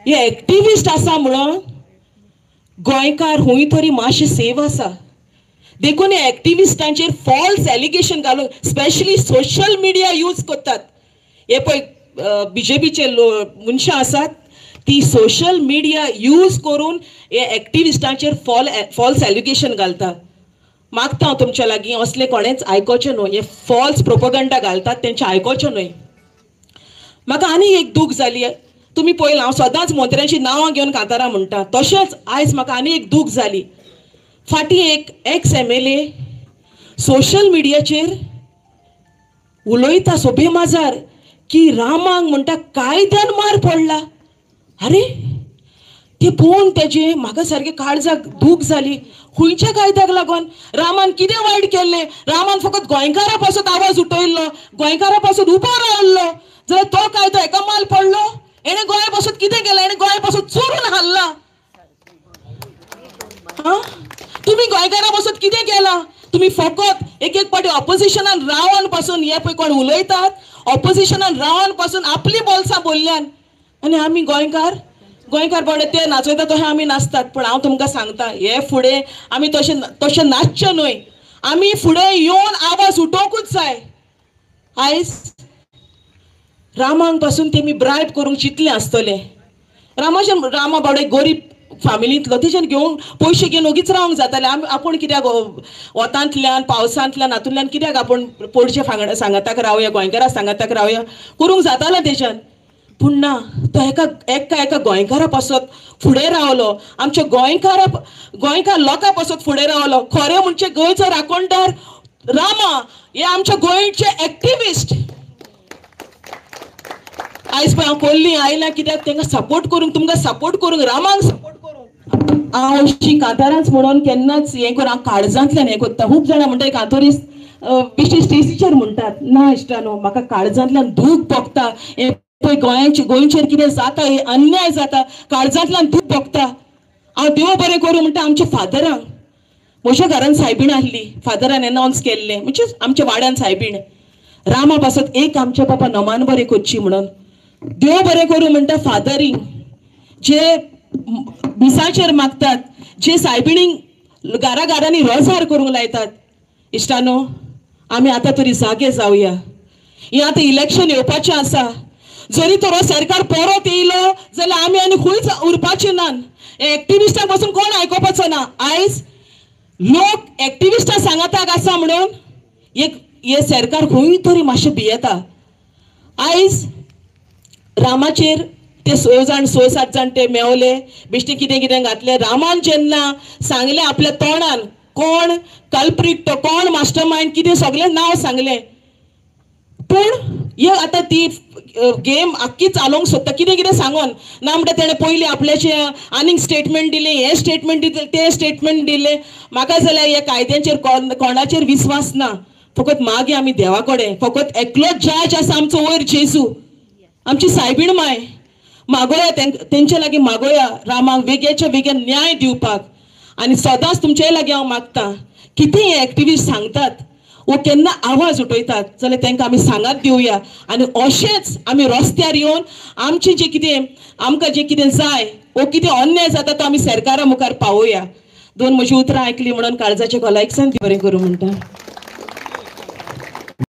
हे एक्टिविस्ट आसा म्हणून गोंयकार हुंय तरी मातशे सेफ आसा. देखून हे एक्टिविस्टांचेर फॉल्स एलिगेशन घालून स्पेशली सोशल मिडिया यूज करतात. हे पळय बीजेपीचे मनशां आसात ती सोशल मिडिया यूज करून हे एक्टिविस्टांचेर फॉल्स एलिगेशन घालतात. मागता हांव तुमच्या लागीं असले कोणेच आयकोचें न्हय. हे फॉल्स प्रोपगंडा घालतात तेंचे आयकोचें न्हय. म्हाका आनी एक दूख जाली. तुमी पळयलां हांव सदांच मंत्र्यांची नांवां घेवन कांतारां म्हणटा. तशेंच आयज म्हाका आनी एक दूख जाली. फाटीं एक एक्स MLA सोशल मिडियाचेर उलयता सोबे माजार की रामांक म्हणटा कायद्यान मार पडला. अरे ते पळोवन तेजे म्हाका सारकें काळजाक दूख जाली. खंयच्या कायद्याक लागून? रामान कितें वायट केल्लें? रामान फकत गोंयकारां पासून आवाज उठयल्लो, गोंयकारां पासून उबो रावल्लो, जाल्यार तो कायदो एका माल पडलो. एणे गोंया पासून कितें केलें? एणे गोंया पासून चोरून हाडला. तुम्ही गोंयकारां पासून कितें केलां? तुम्ही फकत एक एक पाटी ऑपोजिशनान रावन पासून हे पळय कोण उलयतात ऑपोजिशनान रावन पासून आपली बोलसां बोलल्यान आनी आमी गोंयकार बडे ते नाचयता तशें आमी नाचतात. पण हांव तुमकां सांगता हे फुडें आमी तशें नाचचे न्हय. आमी फुडें येवन आवाज उठोवंकूच जाय. आयज रामांक पासून तेमी ब्रायब करूंक चिंतले आसतले. रामा बाबडे गरीब फॅमिलींतलो तेच्यान घेवन पयशे घेवन ओगीच रावंक जाताले. आपूण कित्याक वतांतल्यान पावसांतल्यान हातूंतल्यान कित्याक आपूण पडचे सांगाताक रावया, गोंयकारां सांगाताक रावया करूंक जातालें तेच्यान. पूण ना, तो एका गोंयकारा पासत फुडें रावलो. आमच्या गोंयकार लोकां पासत फुडें रावलो. खरें म्हणजे गोंयचो राखणदार रामा हे आमच्या गोंयचे एक्टिविस्ट. आयज पळय हांव कोल्ली आयल्या कित्याक तांकां सपोर्ट करूंक, तुमकां सपोर्ट करूंक, रामांक सपोर्ट करूंक. हांव अशी कांतारांच म्हणून केन्नाच हें करून हांव काळजांतल्यान हें करता. खूब जाणां म्हणटा कांतोरीस बेश्टी स्टेजीचेर म्हणटात. ना इश्टानो, म्हाका काळजांतल्यान दूख भोगता. पळय गोंयचेर कितें जाता, हे अन्याय जाता, काळजांतल्यान दूख भोगता. हांव देव बरें करूं म्हणटा आमच्या फादरांक. म्हज्या घरान सायबीण आसली, फादरान एनावन्स केल्लें म्हणजे आमच्या वाड्यान सायबीण. रामा पासत एक आमच्या बाबा नमान बरें करची म्हणून. देव बरें करूं म्हणटा फादरींक जे मिसाचेर मागतात, जे सायबिणींक घरांनी रोजार करूंक लायतात. इश्टानो, आमी आतां तरी जागे जावया. हें आतां इलेक्शन येवपाचें आसा. जरी तो सरकार परत येयलो जाल्यार आमी आनी खंयच उरपाचे नात. एक्टिविस्टांक पासून कोण आयकोपाचो ना. आयज लोक एक्टिविस्टां सांगाताक आसा म्हणून हे सरकार खंय तरी मातशें भियेता. आयज रामाचेर ते 6 7 जाण ते मेवले, बेश्टे कितें कितें घातलें. रामान जेन्ना सांगलें आपल्या तोंडान कोण कल्प्रीट, तो कोण मास्टर मायंड, कितें सगळें नांव सांगलें. पूण हे आतां ती गेम आख्खी चालोवंक सोदता कितें कितें सांगून ना म्हणटा. तेणें पयलीं आपल्याचें आनीक स्टेटमेंट दिलें, हें स्टेटमेंट दिलें, तें स्टेटमेंट दिलें. म्हाका जाल्यार ह्या कायद्यांचेर कोणाचेर विस्वास ना. फकत मागे आमी देवा कडेन, फकत एकलोच जज आसा आमचो वयर जेजू, आमची सायबीण माय. मागोया तेंचे लागीं मागोया रामाक वेगळेच्या वेगळे न्याय दिवपाक. आनी सदांच तुमचे लागीं हांव मागतां कितें हे एक्टिविस्ट सांगतात वो केन्ना आवाज उठयतात जाल्यार तांकां आमी सांगात दिवया. आनी अशेंच आमी रस्त्यार येवन आमचें जें कितें आमकां जें कितें जाय वो कितें अन्याय जाता तो आमी सरकारा मुखार पावोया. 2 म्हजी उतरां आयकली म्हणून काळजाच्या खोलायकसान बरें करूं म्हणटा.